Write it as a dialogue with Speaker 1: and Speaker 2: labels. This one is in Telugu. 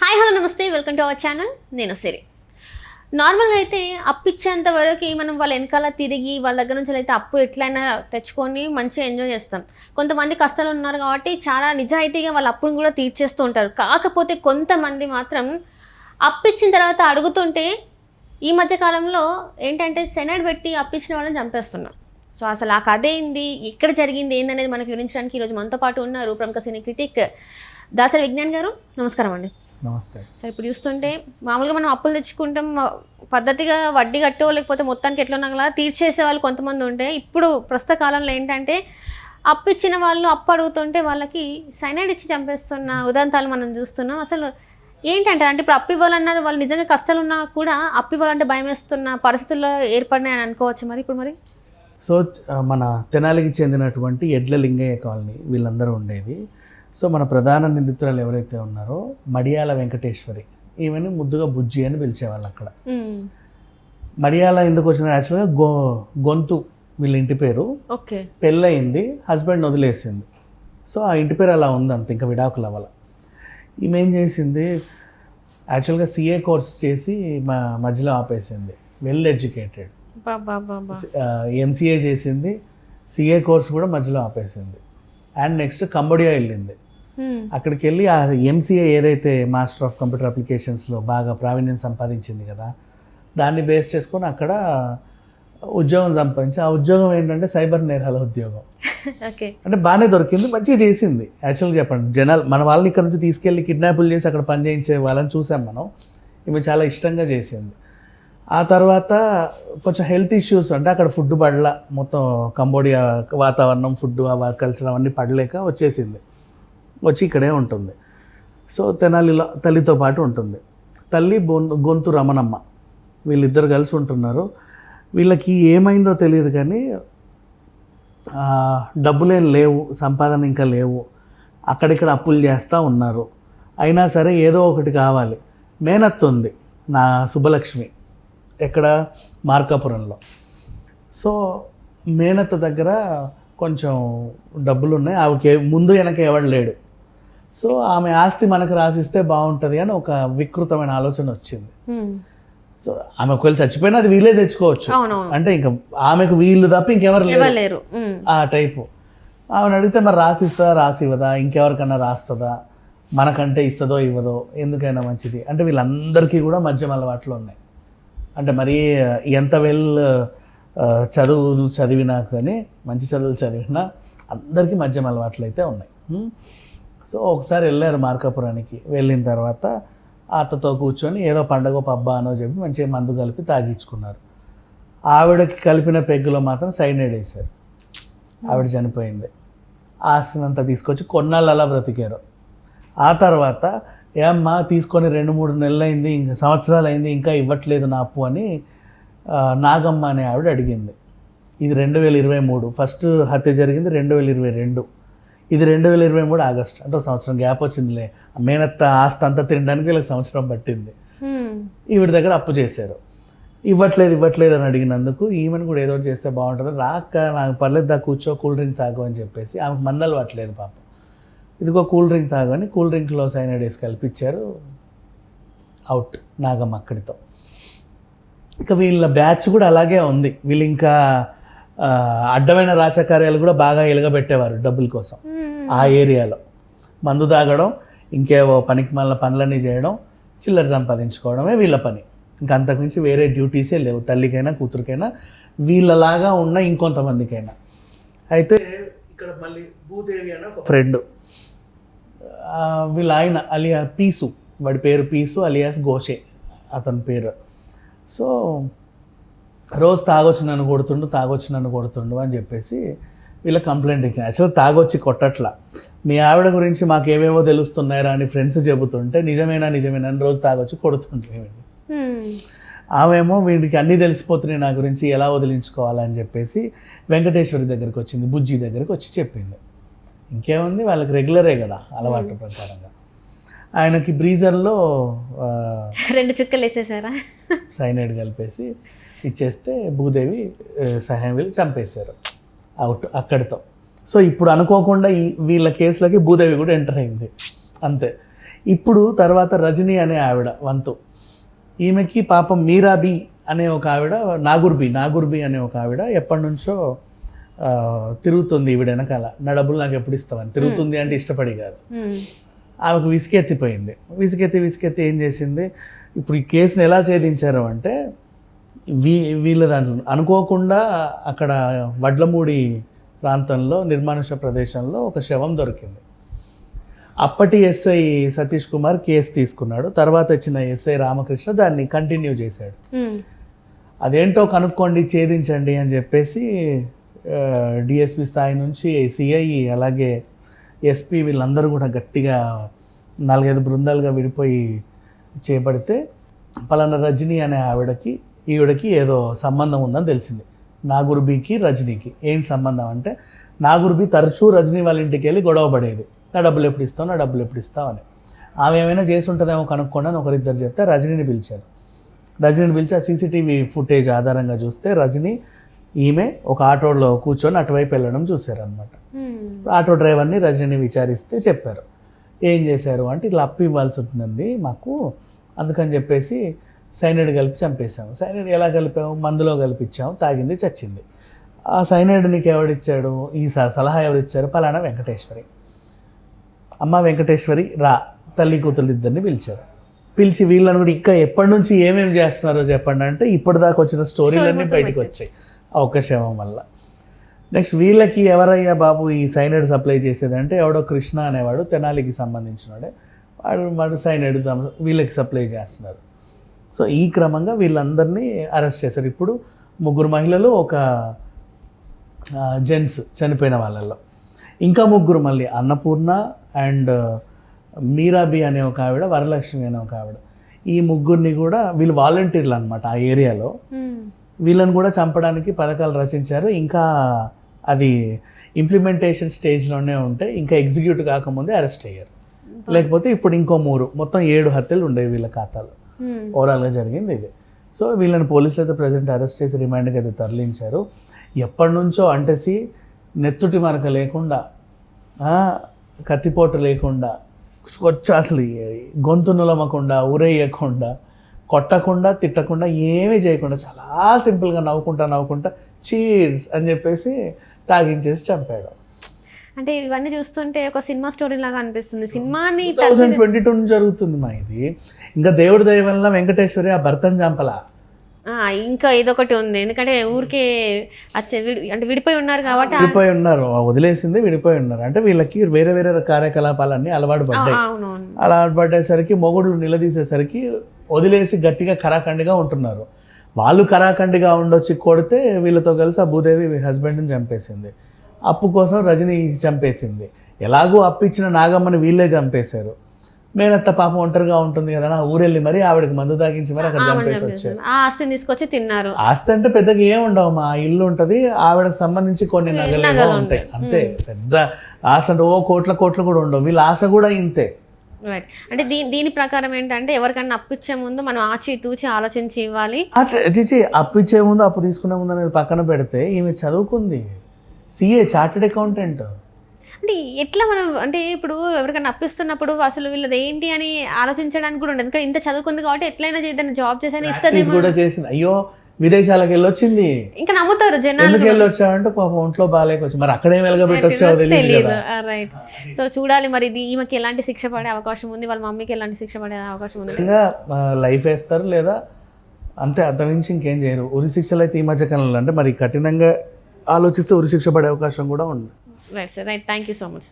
Speaker 1: హాయ్ హలో నమస్తే, వెల్కమ్ టు అవర్ ఛానల్. నేను సిరి. నార్మల్గా అయితే అప్పు ఇచ్చేంత వరకు మనం వాళ్ళ వెనకాల తిరిగి వాళ్ళ దగ్గర నుంచి అయితే అప్పు ఎట్లయినా తెచ్చుకొని మంచిగా ఎంజాయ్ చేస్తాం. కొంతమంది కష్టాలు ఉన్నారు కాబట్టి చాలా నిజాయితీగా వాళ్ళ అప్పును కూడా తీర్చేస్తూ ఉంటారు. కాకపోతే కొంతమంది మాత్రం అప్పు ఇచ్చిన తర్వాత అడుగుతుంటే ఈ మధ్య కాలంలో ఏంటంటే సెనైడ్ పెట్టి అప్పిచ్చిన వాళ్ళని చంపేస్తున్నారు. సో అసలు ఆ కథ ఏంది, ఎక్కడ జరిగింది ఏందనేది మనకు వివరించడానికి ఈరోజు మనతో పాటు ఉన్నారు ప్రముఖ సినీ క్రిటిక్ దాసరి విజ్ఞాన్ గారు. నమస్కారం అండి.
Speaker 2: నమస్తే
Speaker 1: సార్, ఇప్పుడు చూస్తుంటే మామూలుగా మనం అప్పులు తెచ్చుకుంటాం, పద్ధతిగా వడ్డీ కట్టో లేకపోతే మొత్తానికి ఎట్లా ఉన్నా తీర్చేసే వాళ్ళు కొంతమంది ఉంటే, ఇప్పుడు ప్రస్తుత కాలంలో ఏంటంటే అప్పు ఇచ్చిన వాళ్ళు అప్పు అడుగుతుంటే వాళ్ళకి సైనైడ్ ఇచ్చి చంపేస్తున్న ఉదాంతాలు మనం చూస్తున్నాం. అసలు ఏంటంటే అంటే ఇప్పుడు అప్పు ఇవ్వాలన్నారు, వాళ్ళు నిజంగా కష్టాలు ఉన్నా కూడా అప్పు ఇవ్వాలంటే భయం వేస్తున్న పరిస్థితుల్లో ఏర్పడినాయని అనుకోవచ్చు. మరి ఇప్పుడు మరి
Speaker 2: సో మన తెనాలికి చెందినటువంటి ఎడ్ల లింగయ్య కాలనీ వీళ్ళందరూ ఉండేది. సో మన ప్రధాన నిందితురాలు ఎవరైతే ఉన్నారో మడియాల వెంకటేశ్వరి, ఈమెను ముద్దుగా బుజ్జి అని పిలిచేవాళ్ళు అక్కడ. మడియాల ఎందుకు వచ్చిన యాక్చువల్గా గొంతు వీళ్ళ ఇంటి పేరు.
Speaker 1: ఓకే,
Speaker 2: పెళ్ళయింది, హస్బెండ్ వదిలేసింది. సో ఆ ఇంటి పేరు అలా ఉంది, అంత ఇంకా విడాకుల వల్ల. ఈమె ఏం చేసింది, యాక్చువల్గా సిఏ కోర్స్ చేసి మధ్యలో ఆపేసింది. వెల్ ఎడ్యుకేటెడ్, ఎంసీఏ చేసింది, సిఏ కోర్స్ కూడా మధ్యలో ఆపేసింది. అండ్ నెక్స్ట్ కంబోడియా వెళ్ళింది. అక్కడికి వెళ్ళి ఆ ఎంసీఏ ఏదైతే మాస్టర్ ఆఫ్ కంప్యూటర్ అప్లికేషన్స్లో బాగా ప్రావీణ్యం సంపాదించింది కదా, దాన్ని బేస్ చేసుకొని అక్కడ ఉద్యోగం సంపాదించి, ఆ ఉద్యోగం ఏంటంటే సైబర్ నేరాల ఉద్యోగం. అంటే బాగానే దొరికింది, మంచిగా చేసింది. యాక్చువల్గా చెప్పండి, జనాలు మన వాళ్ళని ఇక్కడ నుంచి తీసుకెళ్ళి కిడ్నాపులు చేసి అక్కడ పని చేయించే వాళ్ళని చూసాం మనం. ఈమె చాలా ఇష్టంగా చేసింది. ఆ తర్వాత కొంచెం హెల్త్ ఇష్యూస్, అంటే అక్కడ ఫుడ్ పడల, మొత్తం కంబోడియా వాతావరణం, ఫుడ్, కల్చర్ అవన్నీ పడలేక వచ్చేసింది. వచ్చి ఇక్కడే ఉంటుంది. సో తెనాలిలో తల్లితో పాటు ఉంటుంది. తల్లి గొంతు రమణమ్మ, వీళ్ళిద్దరు కలిసి ఉంటున్నారు. వీళ్ళకి ఏమైందో తెలియదు కానీ డబ్బులేం లేవు, సంపాదన ఇంకా లేవు, అక్కడిక్కడ అప్పులు చేస్తూ ఉన్నారు. అయినా సరే ఏదో ఒకటి కావాలి. మేనత్త ఉంది, నా శుభలక్ష్మి, ఎక్కడ మార్కాపురంలో. సో మేనత్త దగ్గర కొంచెం డబ్బులు ఉన్నాయి, ఆమెకి ముందు వెనక ఎవడు లేడు. సో ఆమె ఆస్తి మనకు రాసిస్తే బాగుంటుంది అని ఒక వికృతమైన ఆలోచన వచ్చింది. సో ఆమె ఒకవేళ చచ్చిపోయినా అది వీళ్ళే తెచ్చుకోవచ్చు, అంటే ఇంకా ఆమెకు వీళ్ళు తప్ప ఇంకెవరు లేరు ఆ టైపు. ఆమెను అడిగితే మరి రాసిస్తుందా, రాసి ఇవ్వదా, ఇంకెవరికన్నా రాస్తుందా, మనకంటే ఇస్తుందో ఇవ్వదో, ఎందుకైనా మంచిది అంటే. వీళ్ళందరికీ కూడా మద్యం అలవాట్లు ఉన్నాయి. అంటే మరీ ఎంత చదువులు చదివినా కానీ, మంచి చదువులు చదివినా అందరికీ మద్యం అలవాట్లు అయితే ఉన్నాయి. సో ఒకసారి వెళ్ళారు మార్కాపురానికి. వెళ్ళిన తర్వాత అత్తతో కూర్చొని ఏదో పండగ పబ్బ అనో చెప్పి మంచిగా మందు కలిపి తాగించుకున్నారు. ఆవిడకి కలిపిన పెగ్గులో మాత్రం సైనైడ్ వేశారు. ఆవిడ చనిపోయింది. ఆస్తినంతా తీసుకొచ్చి కొన్నాళ్ళు అలా బ్రతికారు. ఆ తర్వాత ఏమ్మా తీసుకొని 2-3 నెలలు అయింది, ఇంకా సంవత్సరాలు అయింది, ఇంకా ఇవ్వట్లేదు నా అప్పు అని నాగమ్మ అనే ఆవిడ అడిగింది. ఇది 2023, ఫస్ట్ హత్య జరిగింది 2022, ఇది 2023 ఆగస్టు, అంటే సంవత్సరం గ్యాప్ వచ్చిందిలే. మేనత్త ఆస్తి అంతా తినడానికి వీళ్ళకి సంవత్సరం పట్టింది. ఈవిడ దగ్గర అప్పు చేశారు. ఇవ్వట్లేదు అని అడిగినందుకు ఈమెను కూడా ఏదో చేస్తే బాగుంటుంది, రాక నాకు పర్లేదు, దా కూర్చో, కూల్ డ్రింక్ తాగు అని చెప్పేసి, ఆమెకు మందలు పట్టలేదు పాపం. ఇదిగో కూల్ డ్రింక్ తాగని కూల్ డ్రింక్లో సైనైడ్ వేసి కల్పించారు. అవుట్ నాగమ్మ అక్కడితో. ఇక వీళ్ళ బ్యాచ్ కూడా అలాగే ఉంది. వీళ్ళు ఇంకా అడ్డమైన రాచకార్యాలు కూడా బాగా ఎలుగబెట్టేవారు డబ్బుల కోసం. ఆ ఏరియాలో మందు తాగడం, ఇంకేవో పనికి మళ్ళీ పనులన్నీ చేయడం, చిల్లర సంపాదించుకోవడమే వీళ్ళ పని. ఇంకా అంతకుమించి వేరే డ్యూటీసే లేవు, తల్లికైనా కూతురికైనా, వీళ్ళలాగా ఉన్న ఇంకొంతమందికైనా. అయితే ఇక్కడ మళ్ళీ భూదేవి అనే ఒక ఫ్రెండ్, వీళ్ళ ఆయన అలియా పీసు, వాడి పేరు పీసు అలియాస్ గోషే అతని పేరు. సో రోజు తాగొచ్చి నన్ను కొడుతుండు అని చెప్పేసి వీళ్ళ కంప్లైంట్ ఇచ్చాను. యాక్చువల్గా తాగొచ్చి కొట్టట్లా, మీ ఆవిడ గురించి మాకు ఏవేవో తెలుస్తున్నాయరా అని ఫ్రెండ్స్ చెబుతుంటే నిజమేనా అని రోజు తాగొచ్చి కొడుతుంటే, ఆమెమో వీడికి అన్నీ తెలిసిపోతున్నాయి నా గురించి, ఎలా వదిలించుకోవాలని చెప్పేసి వెంకటేశ్వరి దగ్గరికి వచ్చింది, బుజ్జి దగ్గరికి వచ్చి చెప్పింది. ఇంకేముంది, వాళ్ళకి రెగ్యులరే కదా అలవాటు ప్రకారంగా. ఆయనకి బ్రీజర్లో
Speaker 1: 2 చుక్కలు వేసేసారా,
Speaker 2: సైనైడ్ కలిపేసి ఇచ్చేస్తే భూదేవి సహాయం వెళ్ళి చంపేశారు. అవుట్ అక్కడితో. సో ఇప్పుడు అనుకోకుండా వీళ్ళ కేసులకి భూదేవి కూడా ఎంటర్ అయింది అంతే. ఇప్పుడు తర్వాత రజనీ అనే ఆవిడ వంతు, ఈమెకి పాపం మీరాబీ అనే ఒక ఆవిడ, నాగుర్బి అనే ఒక ఆవిడ ఎప్పటి నుంచో తిరుగుతుంది ఈవిడ వెనకాల, నా డబ్బులు నాకు ఎప్పుడు ఇస్తావని. తిరుగుతుంది అంటే ఇష్టపడి కాదు, ఆమెకు విసిగెత్తిపోయింది. విసిగెత్తి ఏం చేసింది, ఇప్పుడు ఈ కేసుని ఎలా ఛేదించారు అంటే వీళ్ళ దాంట్లో అనుకోకుండా అక్కడ వడ్లమూడి ప్రాంతంలో నిర్మానుష ప్రదేశంలో ఒక శవం దొరికింది. అప్పటి ఎస్ఐ సతీష్ కుమార్ కేసు తీసుకున్నాడు. తర్వాత వచ్చిన ఎస్ఐ రామకృష్ణ దాన్ని కంటిన్యూ చేశాడు. అదేంటో కనుక్కోండి, ఛేదించండి అని చెప్పేసి డిఎస్పి స్థాయి నుంచి సిఐ అలాగే ఎస్పీ వీళ్ళందరూ కూడా గట్టిగా 4-5 బృందాలుగా విడిపోయి చేపడితే పలానా రజనీ అనే ఈవిడకి ఏదో సంబంధం ఉందని తెలిసింది. నాగుర్బీకి రజనీకి ఏం సంబంధం అంటే, నాగుర్బీ తరచూ రజనీ వాళ్ళ ఇంటికి వెళ్ళి గొడవ పడేది, నా డబ్బులు ఎప్పుడు ఇస్తావు అని. ఆమె ఏమైనా చేసి ఉంటుందేమో కనుక్కోండి అని ఒకరిద్దరు చెప్తే రజనీని పిలిచారు. రజనీని పిలిచి ఆ సీసీటీవీ ఫుటేజ్ ఆధారంగా చూస్తే రజనీ ఈమె ఒక ఆటోలో కూర్చొని అటువైపు వెళ్ళడం చూశారనమాట. ఆటో డ్రైవర్ని రజనీని విచారిస్తే చెప్పారు, ఏం చేశారు అంటే ఇట్లా అప్పు ఇవ్వాల్సి ఉంటుందండి మాకు, అందుకని చెప్పేసి సైనైడ్ కలిపి చంపేశాము. సైనైడ్ ఎలా కలిపాము, మందులో కలిపిచ్చాము, తాగింది చచ్చింది. ఆ సైనైడ్ నీకు ఎవడిచ్చాడు, ఈ సలహా ఎవరిచ్చారు, పలానా వెంకటేశ్వరి. అమ్మ వెంకటేశ్వరి రా, తల్లి కూతురు ఇద్దరిని పిలిచి వీళ్ళని కూడా ఇంకా ఎప్పటి నుంచి ఏమేమి చేస్తున్నారో చెప్పండి అంటే ఇప్పటిదాకా వచ్చిన స్టోరీలన్నీ బయటకు వచ్చాయి ఆ ఒక్క శవం వల్ల. నెక్స్ట్ వీళ్ళకి ఎవరయ్యా బాబు ఈ సైనైడ్ సప్లై చేసేదంటే ఎవడో కృష్ణ అనేవాడు, తెనాలికి సంబంధించినవాడే, వాడు సైనైడ్ వీళ్ళకి సప్లై చేస్తున్నారు. సో ఈ క్రమంగా వీళ్ళందరినీ అరెస్ట్ చేశారు. ఇప్పుడు 3 మహిళలు, ఒక జెంట్స్ చనిపోయిన వాళ్ళల్లో. ఇంకా 3 మళ్ళీ అన్నపూర్ణ అండ్ మీరాబీ అనే ఒక ఆవిడ, వరలక్ష్మి అనే ఒక ఆవిడ. ఈ 3 కూడా వీళ్ళు వాలంటీర్లు అనమాట ఆ ఏరియాలో. వీళ్ళని కూడా చంపడానికి పథకాలు రచించారు. ఇంకా అది ఇంప్లిమెంటేషన్ స్టేజ్లోనే ఉంటే ఇంకా ఎగ్జిక్యూట్ కాకముందే అరెస్ట్ అయ్యారు. లేకపోతే ఇప్పుడు ఇంకో 3, మొత్తం 7 హత్యలు ఉండేవి వీళ్ళ ఖాతాలో. ఓవరాల్గా జరిగింది ఇది. సో వీళ్ళని పోలీసులు అయితే ప్రజెంట్ అరెస్ట్ చేసి రిమాండ్కి అయితే తరలించారు. ఎప్పటి నుంచో అంటేసి నెత్తుటి మరక లేకుండా, కత్తిపోటు లేకుండా, అసలు గొంతు నులమకుండా, ఉరేయకుండా, కొట్టకుండా, తిట్టకుండా, ఏమీ చేయకుండా చాలా సింపుల్గా నవ్వుకుంటా చీర్స్ అని చెప్పేసి తాగించేసి చంపాడు.
Speaker 1: అంటే ఇవన్నీ చూస్తుంటే ఒక సినిమా స్టోరీ లాగా అనిపిస్తుంది. సినిమాని
Speaker 2: 2022 నుంచి జరుగుతుంది మా ఇది. ఇంకా దేవుడి దయ వల్ల వెంకటేశ్వరి ఆ భర్తను చంపలా.
Speaker 1: ఇంకా ఇదొకటి ఉంది, ఎందుకంటే ఊరికే అంటే విడిపోయి ఉన్నారు కాబట్టి
Speaker 2: వదిలేసింది, విడిపోయి ఉన్నారు అంటే వీళ్ళకి వేరే వేరే కార్యకలాపాలన్నీ అలవాటు పడ్డాయి. అలవాటు పడ్డేసరికి మొగుళ్ళు నిలదీసేసరికి వదిలేసి గట్టిగా కరాఖండిగా ఉంటున్నారు. వాళ్ళు కరాఖండిగా ఉండొచ్చి కొడితే వీళ్ళతో కలిసి ఆ భూదేవి హస్బెండ్ని చంపేసింది. అప్పు కోసం రజనీ చంపేసింది. ఎలాగో అప్పు ఇచ్చిన నాగమ్మని వీళ్ళే చంపేశారు. మేనత్త పాపం ఒంటరిగా ఉంటుంది కదా, ఊరెళ్ళి మరి ఆవిడకి మందు తాగించి మరి అక్కడ చంపేసి వచ్చారు.
Speaker 1: ఆస్తిని తీసుకొచ్చి తిన్నారు.
Speaker 2: ఆస్తి అంటే పెద్దగా ఏం ఉండవు, మా ఇల్లు ఉంటుంది, ఆవిడకి సంబంధించి కొన్ని నగలు ఉంటాయి అంతే. పెద్ద ఆశ అంటే కోట్ల కూడా ఉండవు. వీళ్ళ ఆశ కూడా ఇంతే.
Speaker 1: రైట్. అంటే దీని ప్రకారం ఏంటంటే ఎవరికన్నా అప్పిచ్చే ముందు మనం ఆచితూచి ఆలోచించి ఇవ్వాలి.
Speaker 2: అప్పిచ్చే ముందు అప్పు తీసుకునే ముందు అనేది పక్కన పెడితే ఈమె చదువుకుంది, సిఏ, చార్టెడ్ అకౌంటెంట్.
Speaker 1: అంటే ఎట్లా మనం అంటే ఇప్పుడు ఎవరికైనా అప్పిస్తున్నప్పుడు అసలు వీళ్ళది ఏంటి అని ఆలోచించడానికి కూడా ఉండదు. ఎందుకంటే ఇంత చదువుకుంది కాబట్టి ఎట్లయినా ఏదైనా జాబ్ చేసి ఇస్తుంది
Speaker 2: కూడా చేసింది. అయ్యో విదేశాలకు వెళ్ళొచ్చింది,
Speaker 1: ఇంకా నమ్ముతారు జనాలు.
Speaker 2: ఎందుకు వెళ్ళొచ్చావంటే పాపం ఒంట్లో బాగాలేకొచ్చి, మరి అక్కడేం వెలగబెట్టొచ్చావో తెలియదు.
Speaker 1: రైట్. సో చూడాలి మరి ఈమెకి ఎలాంటి శిక్ష పడే అవకాశం ఉంది, వాళ్ళ మమ్మీకి ఎలాంటి శిక్ష పడే అవకాశం ఉంది.
Speaker 2: ఇంకా లైఫ్ వేస్తారు లేదా అంతే, అంతమించి ఇంకేం చేయరు. ఉరి శిక్షలు అయితే ఈ మధ్య కాలంలో అంటే మరి కఠినంగా ఆలోచిస్తే ఉరి శిక్ష పడే అవకాశం కూడా ఉంది.
Speaker 1: Right sir, right. Thank you so much.